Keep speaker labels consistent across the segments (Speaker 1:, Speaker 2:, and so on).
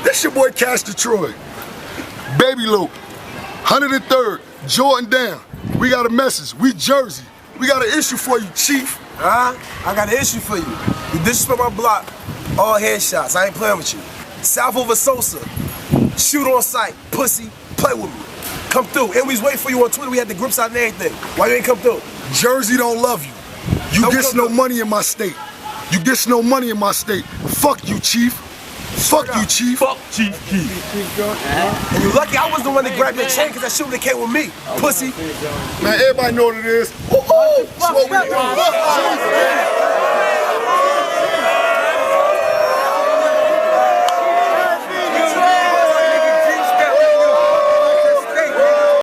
Speaker 1: This your boy Cash Detroit. Baby Lope, 103rd, Jordan down. We got a message. We Jersey. We got an issue for you, Chief.
Speaker 2: I got an issue for you. You disrespect my block, all headshots. I ain't playing with you. South over Sosa. Shoot on sight. Pussy. Play with me. Come through. And we was waiting for you on Twitter. We had the groups out and everything. Why you ain't come through?
Speaker 1: Jersey don't love you. You get no money in my state. You get no money in my state. Fuck you, Chief. Fuck you, Chief.
Speaker 3: Fuck Chief Keef.
Speaker 2: And you lucky I was the one that grabbed your chain because that shit would have came with me. Pussy.
Speaker 1: Man, everybody know what it is. That's what we do.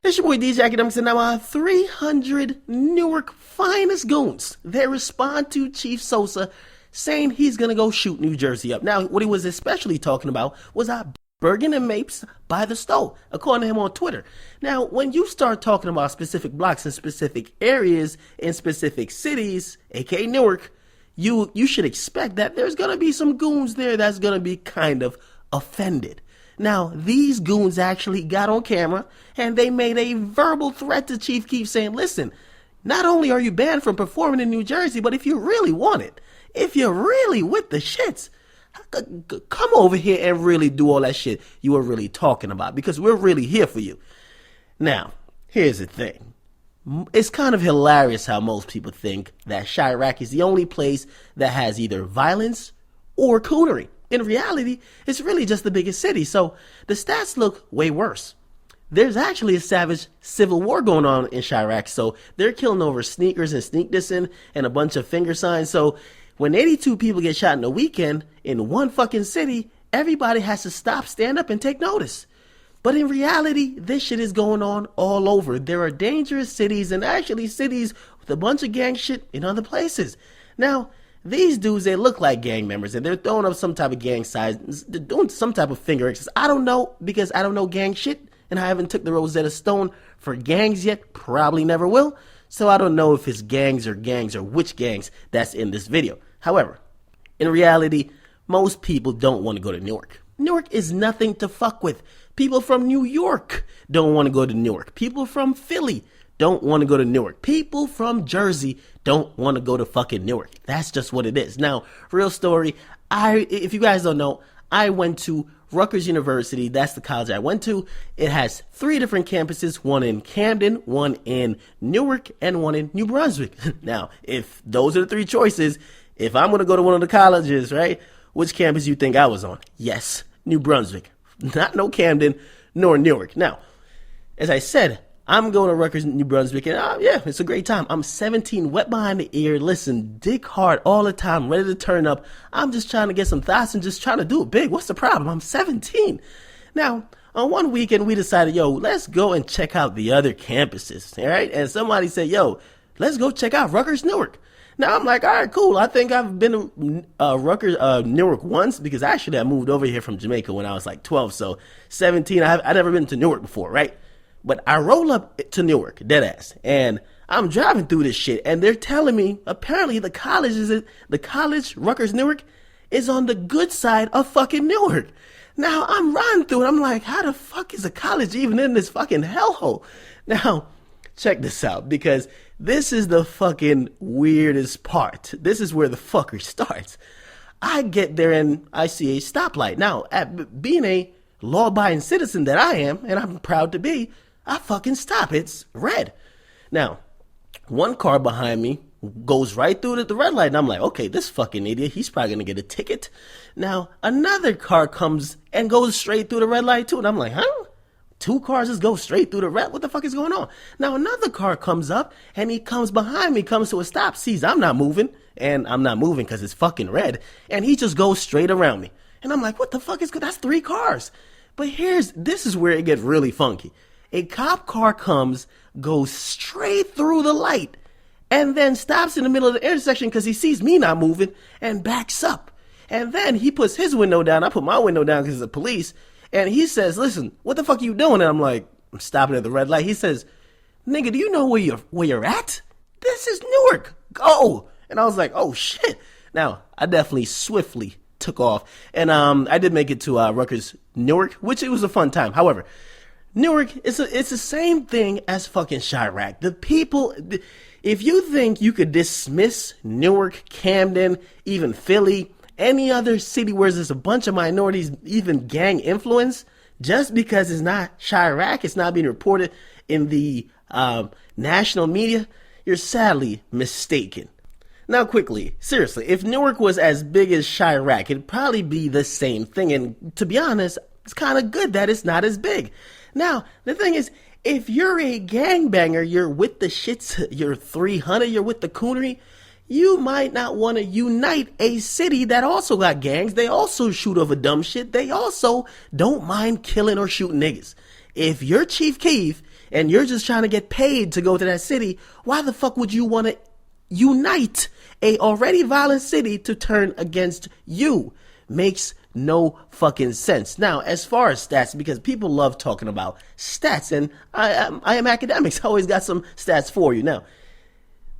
Speaker 4: It's your boy DJ Akademiks, and now 300 Newark finest goons. They respond to Chief Sosa saying he's gonna go shoot New Jersey up. Now, what he was especially talking about was Bergen and Mapes by the stove, according to him on Twitter. Now, when you start talking about specific blocks in specific areas in specific cities, aka Newark, you should expect that there's gonna be some goons there that's gonna be kind of offended. Now, these goons actually got on camera and they made a verbal threat to Chief Keef saying, listen, not only are you banned from performing in New Jersey, but if you really want it, if you're really with the shits, come over here and really do all that shit you were really talking about, because we're really here for you. Now, here's the thing. It's kind of hilarious how most people think that Chirac is the only place that has either violence or coonery. In reality, it's really just the biggest city, so the stats look way worse. There's actually a savage civil war going on in Chirac, so they're killing over sneakers and sneak dissing and a bunch of finger signs. So when 82 people get shot in a weekend in one fucking city, everybody has to stop, stand up, and take notice. But in reality, this shit is going on all over. There are dangerous cities and actually cities with a bunch of gang shit in other places. Now, these dudes, they look like gang members, and they're throwing up some type of gang signs. They're doing some type of finger exercise. I don't know, because I don't know gang shit, and I haven't took the Rosetta Stone for gangs yet. Probably never will. So I don't know if it's gangs or which gangs that's in this video. However, in reality, most people don't want to go to Newark. Newark is nothing to fuck with. People from New York don't want to go to Newark. People from Philly don't want to go to Newark. People from Jersey don't want to go to fucking Newark. That's just what it is. Now, real story, if you guys don't know, I went to Rutgers University. That's the college I went to. It has 3 different campuses, one in Camden, one in Newark, and one in New Brunswick. Now, if those are the 3 choices, if I'm going to go to one of the colleges, right, which campus you think I was on? Yes, New Brunswick. Not no Camden, nor Newark. Now, as I said, I'm going to Rutgers, New Brunswick, and yeah, it's a great time. I'm 17, wet behind the ear, listen, dick hard all the time, ready to turn up. I'm just trying to get some thoughts and just trying to do it big. What's the problem? I'm 17. Now, on one weekend, we decided, yo, let's go and check out the other campuses, all right? And somebody said, yo, let's go check out Rutgers, Newark. Now, I'm like, all right, cool. I think I've been to Rutgers, Newark once, because actually I moved over here from Jamaica when I was like 12, so 17, I've never been to Newark before, right? But I roll up to Newark, deadass, and I'm driving through this shit, and they're telling me apparently the college, Rutgers Newark, is on the good side of fucking Newark. Now I'm riding through it, I'm like, how the fuck is a college even in this fucking hellhole? Now, check this out, because this is the fucking weirdest part. This is where the fucker starts. I get there and I see a stoplight. Now, being a law-abiding citizen that I am, and I'm proud to be, I fucking stop. It's red. Now, one car behind me goes right through the red light, and I'm like, okay, this fucking idiot, he's probably gonna get a ticket. Now, another car comes and goes straight through the red light too, and I'm like, huh? 2 cars just go straight through the red? What the fuck is going on? Now, another car comes up, and he comes behind me, comes to a stop, sees I'm not moving, and I'm not moving because it's fucking red, and he just goes straight around me. And I'm like, what the fuck is good? That's 3 cars. But this is where it gets really funky. A cop car comes, goes straight through the light, and then stops in the middle of the intersection because he sees me not moving and backs up. And then he puts his window down. I put my window down because it's the police. And he says, listen, what the fuck are you doing? And I'm like, I'm stopping at the red light. He says, nigga, do you know where you're at? This is Newark. Go. And I was like, oh shit. Now, I definitely swiftly took off. And I did make it to Rutgers, Newark, which it was a fun time. However, Newark, it's the same thing as fucking Chirac. The people, if you think you could dismiss Newark, Camden, even Philly, any other city where there's a bunch of minorities, even gang influence, just because it's not Chirac, it's not being reported in the national media, you're sadly mistaken. Now quickly, seriously, if Newark was as big as Chirac, it'd probably be the same thing. And to be honest, it's kind of good that it's not as big. Now, the thing is, if you're a gangbanger, you're with the shits, you're 300, you're with the coonery, you might not want to unite a city that also got gangs. They also shoot over dumb shit. They also don't mind killing or shooting niggas. If you're Chief Keef and you're just trying to get paid to go to that city, why the fuck would you want to unite a already violent city to turn against you? Makes no fucking sense. Now, as far as stats, because people love talking about stats, and I am Akademiks, I always got some stats for you. Now,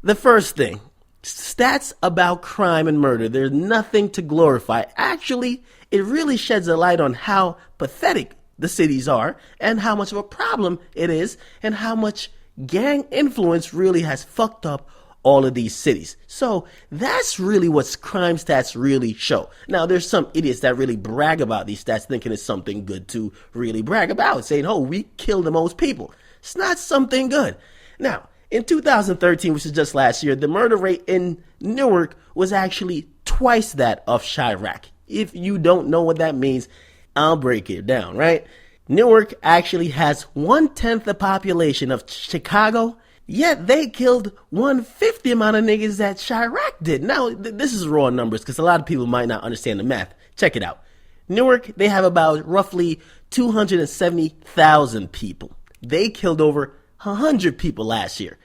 Speaker 4: the first thing, stats about crime and murder, there's nothing to glorify. Actually, it really sheds a light on how pathetic the cities are and how much of a problem it is and how much gang influence really has fucked up all of these cities. So that's really what crime stats really show. Now, there's some idiots that really brag about these stats thinking it's something good to really brag about, saying, oh, we killed the most people. It's not something good. Now, in 2013, which is just last year, the murder rate in Newark was actually twice that of Chirac. If you don't know what that means, I'll break it down, right? Newark actually has 1/10 the population of Chicago, yet they killed 1/50 the amount of niggas that Chirac did. Now, this is raw numbers because a lot of people might not understand the math. Check it out. Newark, they have about roughly 270,000 people. They killed over 100 people last year.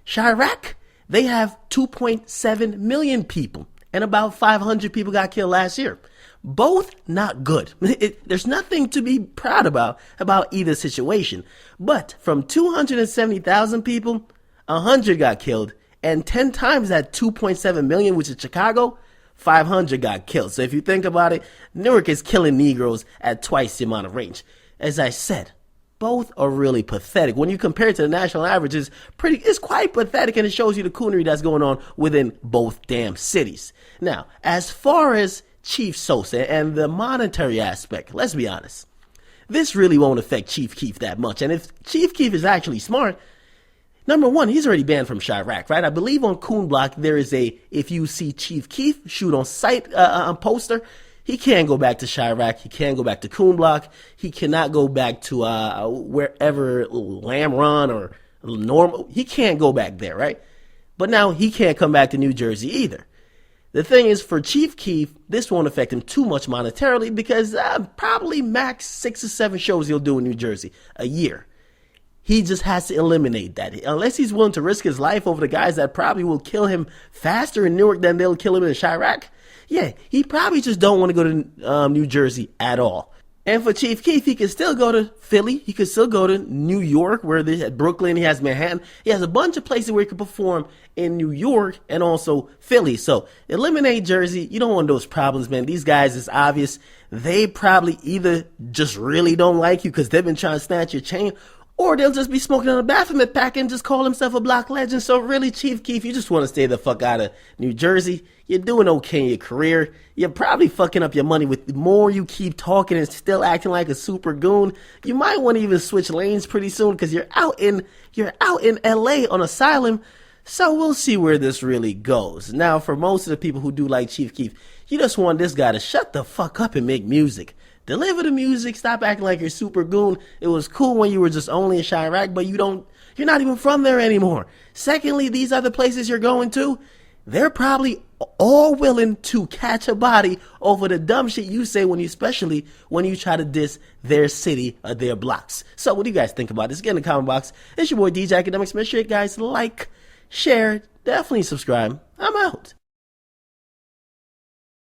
Speaker 4: Chirac, they have 2.7 million people, and about 500 people got killed last year. Both not good. There's nothing to be proud about either situation. But from 270,000 people, 100 got killed, and 10 times that 2.7 million, which is Chicago, 500 got killed. So if you think about it, Newark is killing Negroes at twice the amount of range. As I said, both are really pathetic. When you compare it to the national average, it's quite pathetic, and it shows you the coonery that's going on within both damn cities. Now, as far as Chief Sosa and the monetary aspect, let's be honest, this really won't affect Chief Keef that much. And if Chief Keef is actually smart, number one, he's already banned from Chirac, right? I believe on Coon Block there is if you see Chief Keef shoot on sight poster, he can't go back to Chirac. He can't go back to Coon Block. He cannot go back to wherever Lamb Run or Normal. He can't go back there, right? But now he can't come back to New Jersey either. The thing is, for Chief Keef, this won't affect him too much monetarily because probably max 6 or 7 shows he'll do in New Jersey a year. He just has to eliminate that. Unless he's willing to risk his life over the guys that probably will kill him faster in Newark than they'll kill him in Chirac. Yeah, he probably just don't want to go to New Jersey at all. And for Chief Keef, he can still go to Philly. He can still go to New York, where they had Brooklyn. He has Manhattan. He has a bunch of places where he can perform in New York and also Philly. So eliminate Jersey. You don't want those problems, man. These guys, it's obvious. They probably either just really don't like you because they've been trying to snatch your chain, or they'll just be smoking on a Baphomet pack and just call himself a block legend. So really, Chief Keef, you just want to stay the fuck out of New Jersey. You're doing okay in your career. You're probably fucking up your money with the more you keep talking and still acting like a super goon. You might want to even switch lanes pretty soon because you're out in LA on asylum. So we'll see where this really goes. Now, for most of the people who do like Chief Keef, you just want this guy to shut the fuck up and make music. Deliver the music. Stop acting like you're super goon. It was cool when you were just only in Chirac, but you're not even from there anymore. Secondly, these other places you're going to, they're probably all willing to catch a body over the dumb shit you say especially when you try to diss their city or their blocks. So what do you guys think about this? Get in the comment box. It's your boy DJ Akademiks. Make sure you guys like, share, definitely subscribe. I'm out.